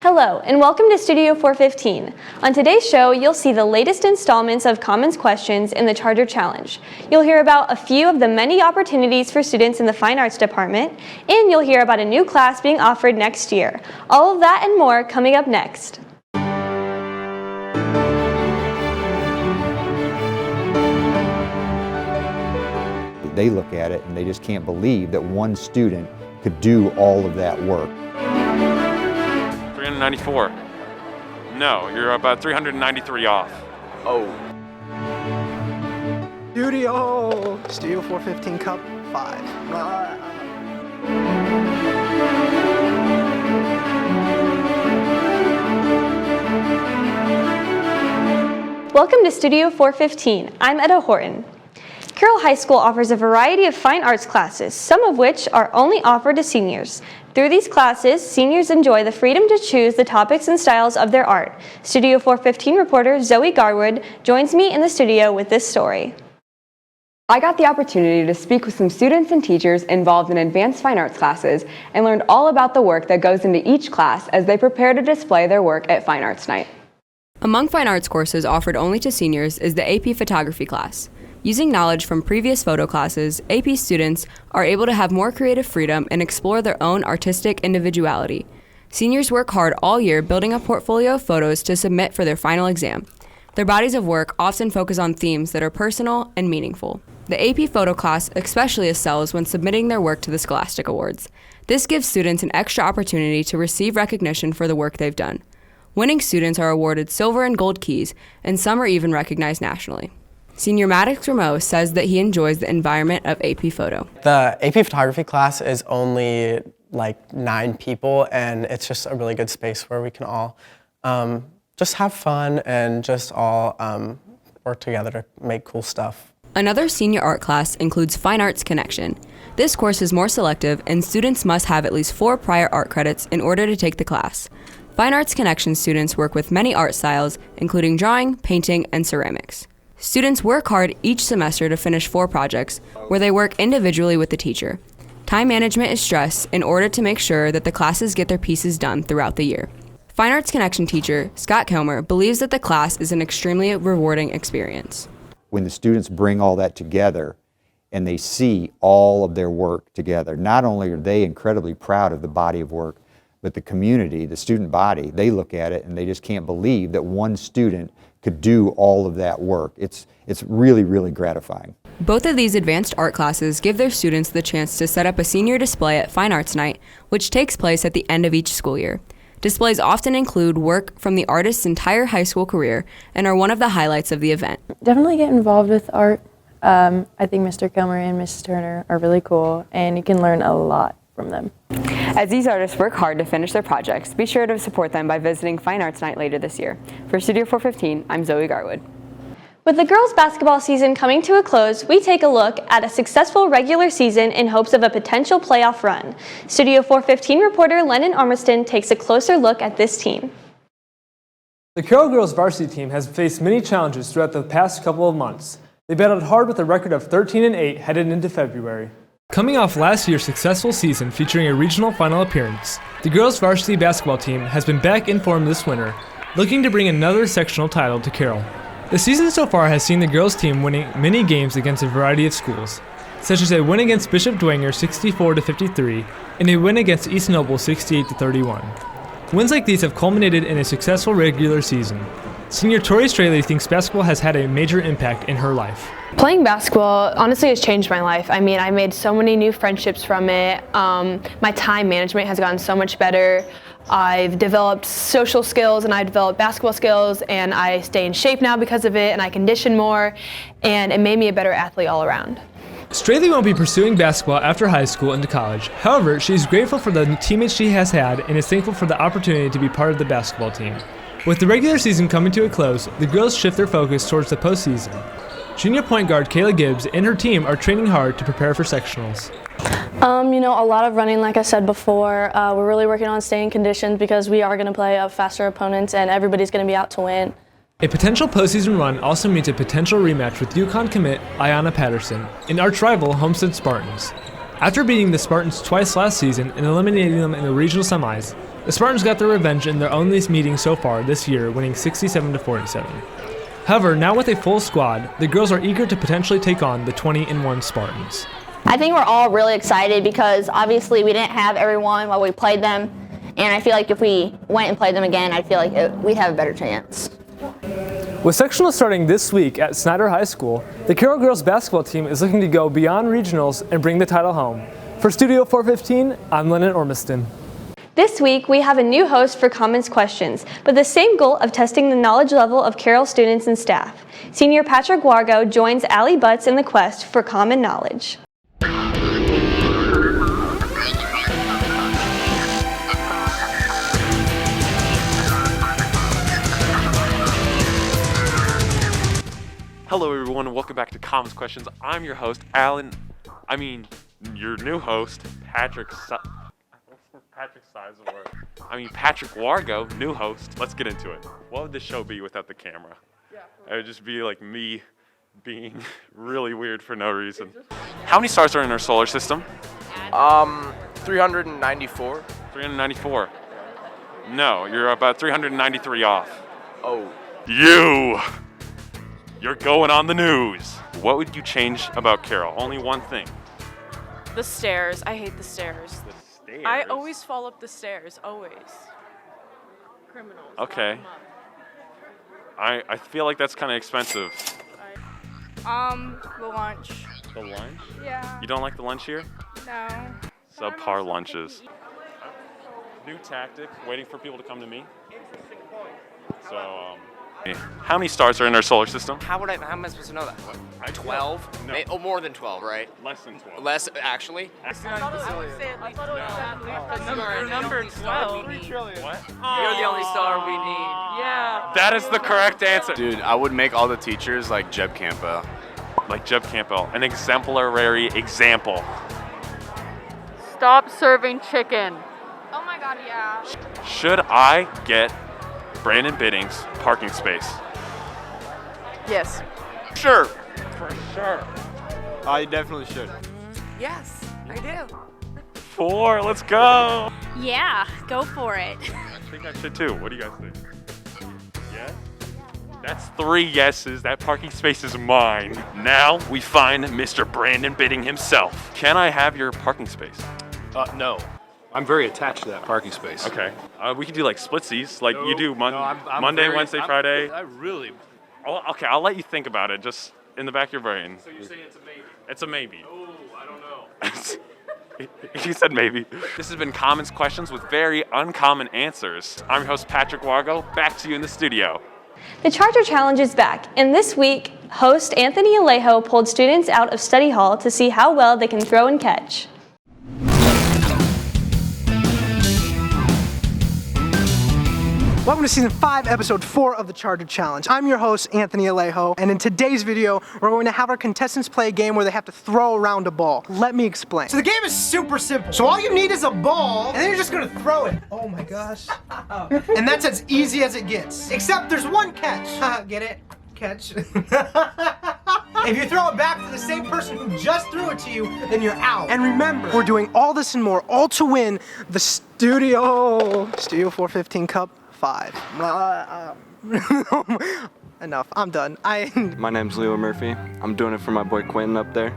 Hello, and welcome to Studio 415. On today's show, you'll see the latest installments of Commons Questions in the Charter Challenge. You'll hear about a few of the many opportunities for students in the Fine Arts Department, and you'll hear about a new class being offered next year. All of that and more coming up next. They look at it and they just can't believe that one student could do all of that work. 394. No, you're about 393 off. Oh. Studio 415 Cup 5. Welcome to Studio 415. I'm Etta Horton. Carroll High School offers a variety of fine arts classes, some of which are only offered to seniors. Through these classes, seniors enjoy the freedom to choose the topics and styles of their art. Studio 415 reporter Zoe Garwood joins me in the studio with this story. I got the opportunity to speak with some students and teachers involved in advanced fine arts classes and learned all about the work that goes into each class as they prepare to display their work at Fine Arts Night. Among fine arts courses offered only to seniors is the AP Photography class. Using knowledge from previous photo classes, AP students are able to have more creative freedom and explore their own artistic individuality. Seniors work hard all year building a portfolio of photos to submit for their final exam. Their bodies of work often focus on themes that are personal and meaningful. The AP photo class especially excels when submitting their work to the Scholastic Awards. This gives students an extra opportunity to receive recognition for the work they've done. Winning students are awarded silver and gold keys, and some are even recognized nationally. Senior Maddox Rameau says that he enjoys the environment of AP Photo. The AP Photography class is only like 9 people, and it's just a really good space where we can all just have fun and just all work together to make cool stuff. Another senior art class includes Fine Arts Connection. This course is more selective, and students must have at least 4 prior art credits in order to take the class. Fine Arts Connection students work with many art styles, including drawing, painting, and ceramics. Students work hard each semester to finish 4 projects, where they work individually with the teacher. Time management is stressed in order to make sure that the classes get their pieces done throughout the year. Fine Arts Connection teacher, Scott Kilmer, believes that the class is an extremely rewarding experience. When the students bring all that together and they see all of their work together, not only are they incredibly proud of the body of work, but the community, the student body, they look at it and they just can't believe that one student could do all of that work. It's really, really gratifying. Both of these advanced art classes give their students the chance to set up a senior display at Fine Arts Night, which takes place at the end of each school year. Displays often include work from the artist's entire high school career and are one of the highlights of the event. Definitely get involved with art. I think Mr. Kilmer and Mrs. Turner are really cool, and you can learn a lot from them. As these artists work hard to finish their projects, be sure to support them by visiting Fine Arts Night later this year. For Studio 415, I'm Zoe Garwood. With the girls' basketball season coming to a close, we take a look at a successful regular season in hopes of a potential playoff run. Studio 415 reporter Lennon Armiston takes a closer look at this team. The Carroll girls varsity team has faced many challenges throughout the past couple of months. They battled hard with a record of 13-8 headed into February. Coming off last year's successful season featuring a regional final appearance, the girls varsity basketball team has been back in form this winter, looking to bring another sectional title to Carroll. The season so far has seen the girls team winning many games against a variety of schools, such as a win against Bishop Dwenger 64-53 and a win against East Noble 68-31. Wins like these have culminated in a successful regular season. Senior Tori Straley thinks basketball has had a major impact in her life. Playing basketball honestly has changed my life. I mean, I made so many new friendships from it. My time management has gotten so much better. I've developed social skills and I developed basketball skills, and I stay in shape now because of it, and I condition more, and it made me a better athlete all around. Straley won't be pursuing basketball after high school into college. However, she is grateful for the teammates she has had and is thankful for the opportunity to be part of the basketball team. With the regular season coming to a close, the girls shift their focus towards the postseason. Junior point guard Kayla Gibbs and her team are training hard to prepare for sectionals. A lot of running, like I said before. We're really working on staying conditioned because we are going to play faster opponents and everybody's going to be out to win. A potential postseason run also means a potential rematch with UConn commit Ayanna Patterson and arch rival Homestead Spartans. After beating the Spartans twice last season and eliminating them in the regional semis, The Spartans got their revenge in their only meeting so far this year, winning 67-47. However, now with a full squad, the girls are eager to potentially take on the 20-1 Spartans. I think we're all really excited because obviously we didn't have everyone while we played them, and I feel like if we went and played them again, I feel like we'd have a better chance. With sectionals starting this week at Snyder High School, the Carroll girls basketball team is looking to go beyond regionals and bring the title home. For Studio 415, I'm Lennon Ormiston. This week, we have a new host for Commons Questions, with the same goal of testing the knowledge level of Carroll students and staff. Senior Patrick Wargo joins Allie Butts in the quest for common knowledge. Hello everyone and welcome back to Commons Questions. I'm your host, your new host, Patrick Wargo, new host. Let's get into it. What would this show be without the camera? It would just be like me being really weird for no reason. How many stars are in our solar system? 394. 394. No, you're about 393 off. Oh. You're going on the news. What would you change about Carroll? Only one thing. The stairs. I hate the stairs. The stairs? I always fall up the stairs. Always. Criminals. Okay. I feel like that's kind of expensive. The lunch. The lunch? Yeah. You don't like the lunch here? No. Subpar lunches. New tactic, waiting for people to come to me. So, how many stars are in our solar system? How am I supposed to know that? What, 12? No. Oh, more than 12, right? Less than 12. Less, actually? I thought it was number 12. What? You're the only star we need. Yeah. That is the correct answer. Dude, I would make all the teachers like Jeb Campbell. Like Jeb Campbell, an exemplary example. Stop serving chicken. Oh my god, yeah. Should I get Brandon Bidding's parking space? Yes. Sure. For sure. I definitely should. Yes, I do. 4, let's go. Yeah, go for it. I think I should too. What do you guys think? Yes? That's 3 yeses. That parking space is mine. Now we find Mr. Brandon Bidding himself. Can I have your parking space? No. I'm very attached to that parking space. Okay. We can do like splitsies, like you do I'm Monday, very- Wednesday, Friday. I really... Okay, I'll let you think about it, just in the back of your brain. So you're saying it's a maybe? It's a maybe. Oh, I don't know. He said maybe. This has been Commons Questions with very uncommon answers. I'm your host, Patrick Wargo. Back to you in the studio. The Charger Challenge is back, and this week, host Anthony Alejo pulled students out of study hall to see how well they can throw and catch. Welcome to Season 5, Episode 4 of the Charger Challenge. I'm your host, Anthony Alejo, and in today's video, we're going to have our contestants play a game where they have to throw around a ball. Let me explain. So the game is super simple. So all you need is a ball, and then you're just gonna throw it. Oh my gosh. And that's as easy as it gets. Except there's one catch. Get it? Catch. If you throw it back to the same person who just threw it to you, then you're out. And remember, we're doing all this and more, all to win the Studio 415 Cup 5. Enough, I'm done. My name's Leo Murphy. I'm doing it for my boy Quentin up there.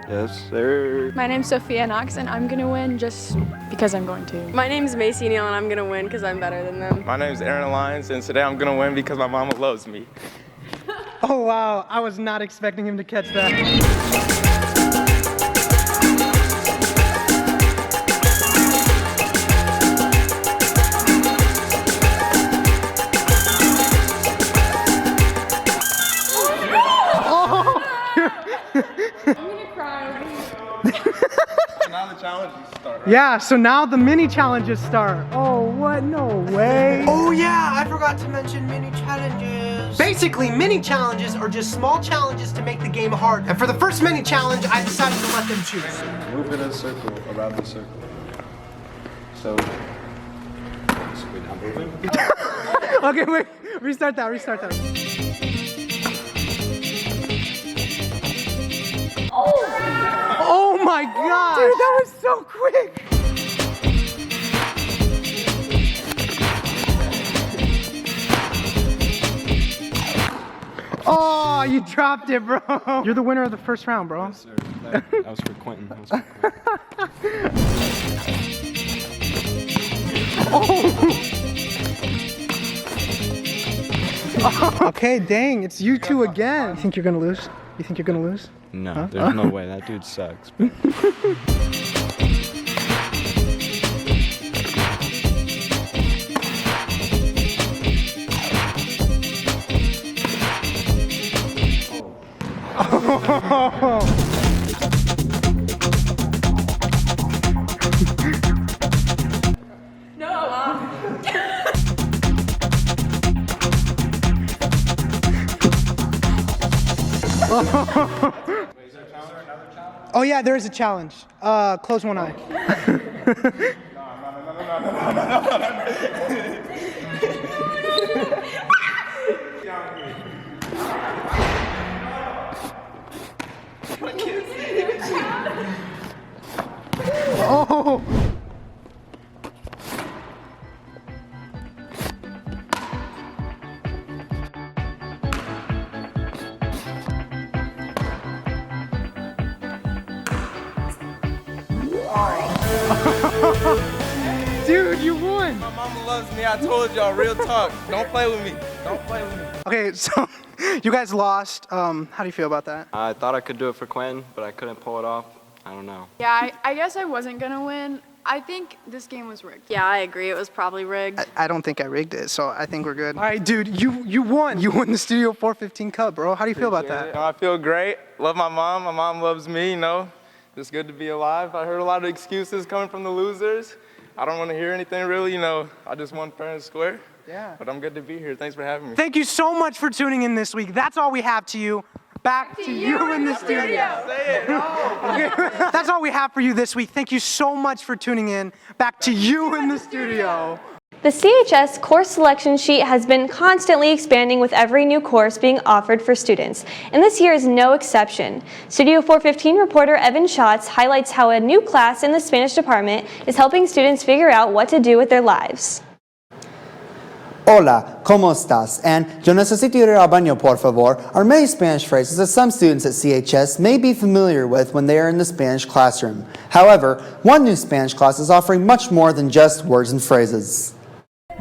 Yes, sir. My name's Sophia Knox, and I'm gonna win just because I'm going to. My name's Macy Neal, and I'm gonna win because I'm better than them. My name's Aaron Alliance, and today I'm gonna win because my mama loves me. Oh wow, I was not expecting him to catch that. Now the challenges start, right? Yeah, so now the mini challenges start. Oh, what? No way. Oh yeah, I forgot to mention mini challenges. Basically, mini challenges are just small challenges to make the game hard. And for the first mini challenge, I decided to let them choose. Move in a circle around the circle. So we're not moving. Okay, wait. Restart that. Oh my god! Dude, that was so quick! you dropped it, bro. You're the winner of the first round, bro. Yes, sir. That was for Quentin. That was for Quentin. Okay, dang, it's you two again. You think you're gonna lose? You think you're gonna lose? No, Huh? there's no way. That dude sucks. Oh yeah, there is a challenge. Close one eye. Oh. Dude, you won! My mama loves me. I told y'all, real talk. Don't play with me. Don't play with me. Okay, so you guys lost. How do you feel about that? I thought I could do it for Quentin, but I couldn't pull it off. I don't know. Yeah, I guess I wasn't gonna win. I think this game was rigged. Yeah, I agree. It was probably rigged. I don't think I rigged it, so I think we're good. All right, dude, you won. You won the Studio 415 Cup, bro. How do you feel about that? I feel great. Love my mom. My mom loves me, you know. It's good to be alive. I heard a lot of excuses coming from the losers. I don't want to hear anything really, you know. I just won fair and square. Yeah. But I'm good to be here. Thanks for having me. Thank you so much for tuning in this week. That's all we have to you. Back to you in the studio. Say it. Okay, that's all we have for you this week. Thank you so much for tuning in. Back to you in the studio. The CHS course selection sheet has been constantly expanding with every new course being offered for students, and this year is no exception. Studio 415 reporter Evan Schatz highlights how a new class in the Spanish department is helping students figure out what to do with their lives. Hola, ¿cómo estás? And yo necesito ir al baño, por favor are many Spanish phrases that some students at CHS may be familiar with when they are in the Spanish classroom. However, one new Spanish class is offering much more than just words and phrases.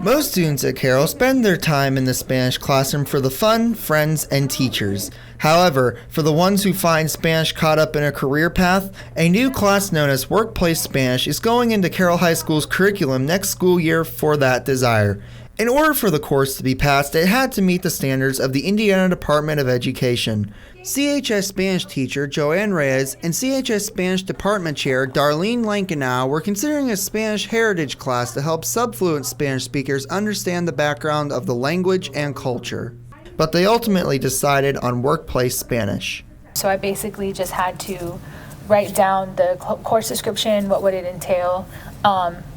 Most students at Carroll spend their time in the Spanish classroom for the fun, friends, and teachers. However, for the ones who find Spanish caught up in a career path, a new class known as Workplace Spanish is going into Carroll High School's curriculum next school year for that desire. In order for the course to be passed, it had to meet the standards of the Indiana Department of Education. CHS Spanish teacher Joanne Reyes and CHS Spanish Department Chair Darlene Lankenow were considering a Spanish heritage class to help subfluent Spanish speakers understand the background of the language and culture. But they ultimately decided on Workplace Spanish. So I basically just had to write down the course description, what would it entail,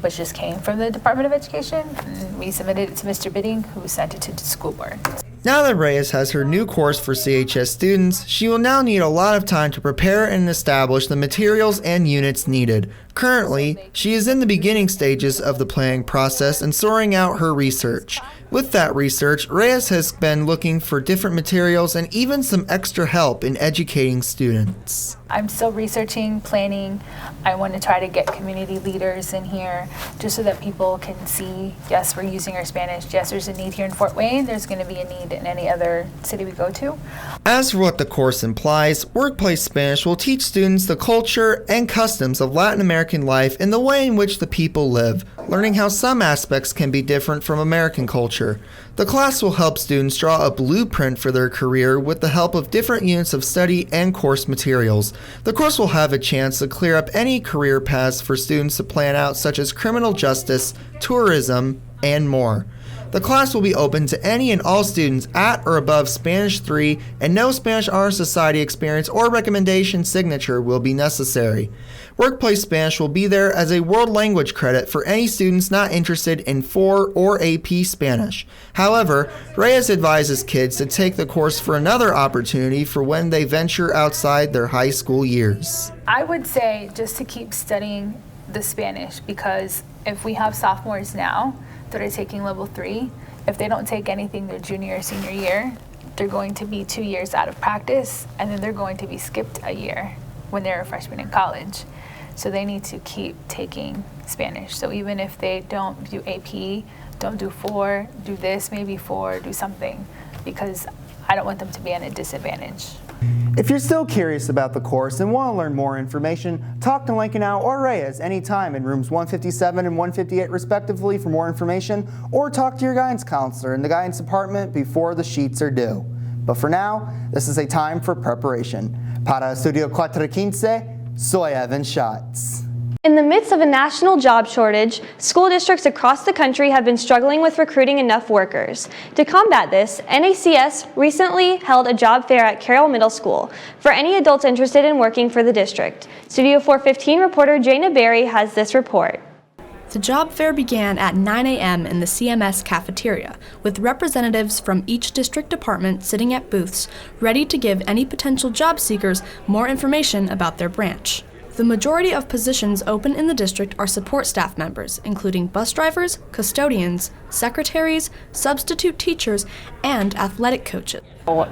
which just came from the Department of Education. And we submitted it to Mr. Bidding, who sent it to the school board. Now that Reyes has her new course for CHS students, she will now need a lot of time to prepare and establish the materials and units needed. Currently, she is in the beginning stages of the planning process and sorting out her research. With that research, Reyes has been looking for different materials and even some extra help in educating students. I'm still researching, planning. I want to try to get community leaders in here just so that people can see, yes, we're using our Spanish. Yes, there's a need here in Fort Wayne. There's going to be a need in any other city we go to. As for what the course implies, Workplace Spanish will teach students the culture and customs of Latin American life and the way in which the people live, learning how some aspects can be different from American culture. The class will help students draw a blueprint for their career with the help of different units of study and course materials. The course will have a chance to clear up any career paths for students to plan out, such as criminal justice, tourism, and more. The class will be open to any and all students at or above Spanish 3, and no Spanish Honor Society experience or recommendation signature will be necessary. Workplace Spanish will be there as a world language credit for any students not interested in 4 or AP Spanish. However, Reyes advises kids to take the course for another opportunity for when they venture outside their high school years. I would say just to keep studying the Spanish, because if we have sophomores now that are taking level 3, if they don't take anything their junior or senior year, they're going to be 2 years out of practice, and then they're going to be skipped a year when they're a freshman in college. So they need to keep taking Spanish. So even if they don't do AP, don't do 4, do this, maybe 4, do something, because I don't want them to be at a disadvantage. If you're still curious about the course and want to learn more information, talk to Lincoln Al or Reyes anytime in rooms 157 and 158 respectively for more information, or talk to your guidance counselor in the guidance department before the sheets are due. But for now, this is a time for preparation. Para Estudio 415, soy Evan Schatz. In the midst of a national job shortage, school districts across the country have been struggling with recruiting enough workers. To combat this, NACS recently held a job fair at Carroll Middle School for any adults interested in working for the district. Studio 415 reporter Jana Berry has this report. The job fair began at 9 a.m. in the CMS cafeteria, with representatives from each district department sitting at booths, ready to give any potential job seekers more information about their branch. The majority of positions open in the district are support staff members, including bus drivers, custodians, secretaries, substitute teachers, and athletic coaches.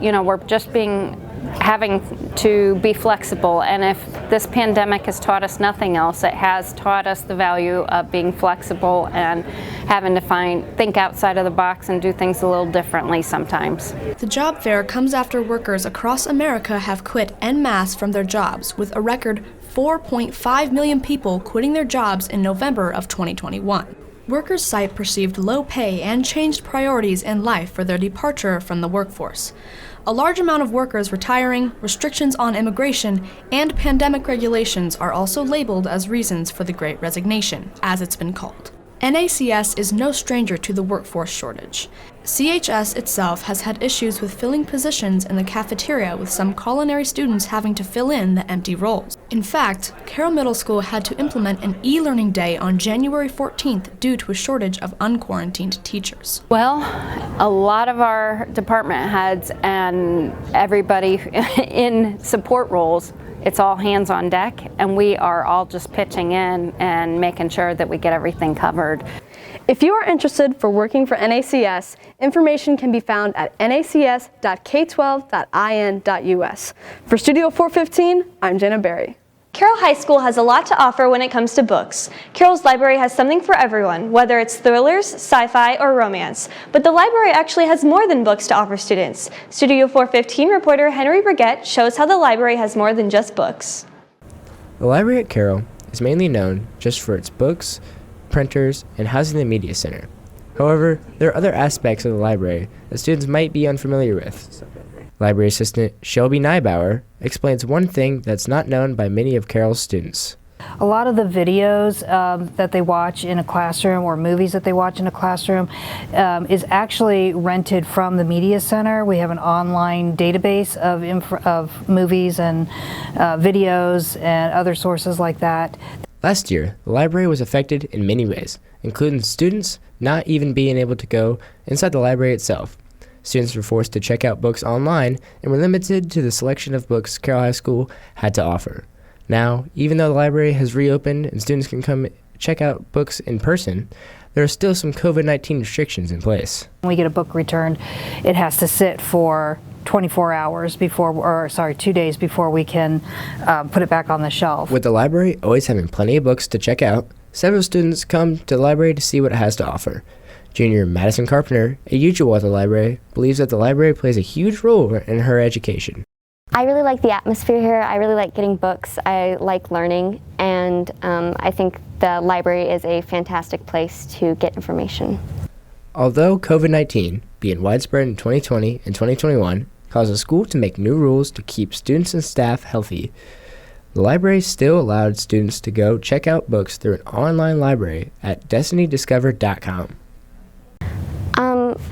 You know, we're just having to be flexible, and if this pandemic has taught us nothing else, it has taught us the value of being flexible and having to think outside of the box and do things a little differently sometimes. The job fair comes after workers across America have quit en masse from their jobs, with a record 4.5 million people quitting their jobs in November of 2021. Workers cite perceived low pay and changed priorities in life for their departure from the workforce. A large amount of workers retiring, restrictions on immigration, and pandemic regulations are also labeled as reasons for the Great Resignation, as it's been called. NACS is no stranger to the workforce shortage. CHS itself has had issues with filling positions in the cafeteria, with some culinary students having to fill in the empty roles. In fact, Carroll Middle School had to implement an e-learning day on January 14th due to a shortage of unquarantined teachers. Well, a lot of our department heads and everybody in support roles, it's all hands on deck, and we are all just pitching in and making sure that we get everything covered. If you are interested for working for NACS, information can be found at nacs.k12.in.us. For Studio 415, I'm Jenna Berry. Carroll High School has a lot to offer when it comes to books. Carroll's library has something for everyone, whether it's thrillers, sci-fi, or romance. But the library actually has more than books to offer students. Studio 415 reporter Henry Brigette shows how the library has more than just books. The library at Carroll is mainly known just for its books, printers, and housing the media center. However, there are other aspects of the library that students might be unfamiliar with. Library assistant Shelby Neibauer explains one thing that's not known by many of Carroll's students. A lot of the videos that they watch in a classroom, or movies that they watch in a classroom, is actually rented from the media center. We have an online database of movies and videos and other sources like that. Last year, the library was affected in many ways, including students not even being able to go inside the library itself. Students were forced to check out books online and were limited to the selection of books Carroll High School had to offer. Now, even though the library has reopened and students can come check out books in person, there are still some COVID-19 restrictions in place. When we get a book returned, it has to sit for 24 hours before, 2 days before we can put it back on the shelf. With the library always having plenty of books to check out, several students come to the library to see what it has to offer. Junior Madison Carpenter, a usual at the library, believes that the library plays a huge role in her education. I really like the atmosphere here. I really like getting books. I like learning, and I think the library is a fantastic place to get information. Although COVID-19, being widespread in 2020 and 2021, caused the school to make new rules to keep students and staff healthy, the library still allowed students to go check out books through an online library at destinydiscover.com.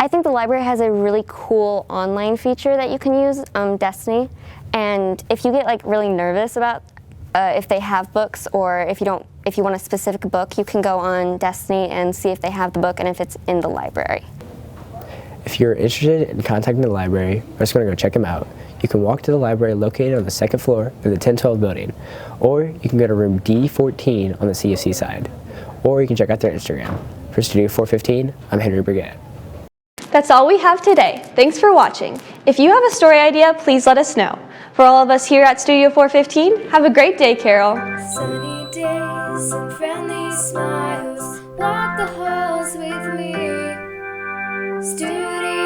I think the library has a really cool online feature that you can use, Destiny, and if you get really nervous about if they have books, or if you want a specific book, you can go on Destiny and see if they have the book and if it's in the library. If you're interested in contacting the library or just going to go check them out, you can walk to the library located on the second floor of the 1012 building, or you can go to room D14 on the CFC side, or you can check out their Instagram. For Studio 415, I'm Henry Brigette. That's all we have today. Thanks for watching. If you have a story idea, please let us know. For all of us here at Studio 415, have a great day, Carroll. Sunny days and friendly smiles, walk the halls with me. Studio